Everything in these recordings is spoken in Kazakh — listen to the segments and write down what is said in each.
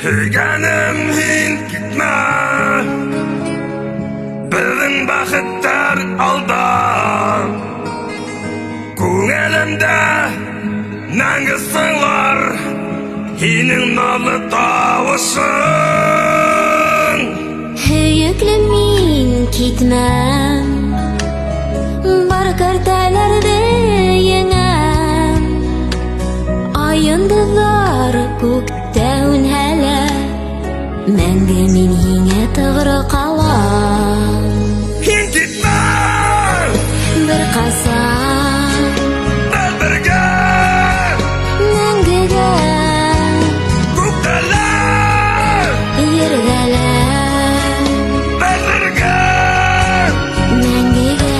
Hürgenim hin gitme, bizim bakıtlar alda. Көңілімде мәңгі сыңлар, хинің налы тауышың. Hüyüklü min gitmem, бар кәртәләрде еңәм. Айындылар күктә үнһәлә, мәңге мин һиңә тыгры калам. Хин гитмә, Бер касан без бергә, мәңгегә күктәләр, йөргәләр, без бергә. мәңгегә.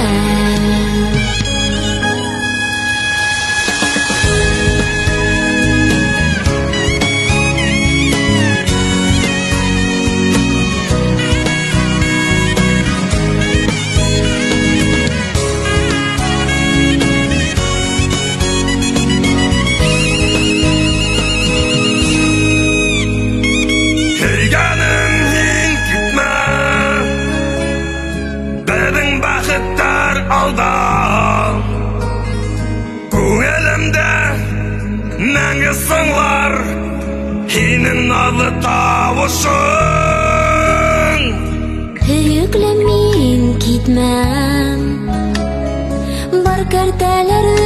Hürgenim hin gitme, bizim bakıtlar alda. Көңілімде мәңгі сыңлар, хинің налы тауышың. Hüyüklü min gitmem, бар кәртәләрде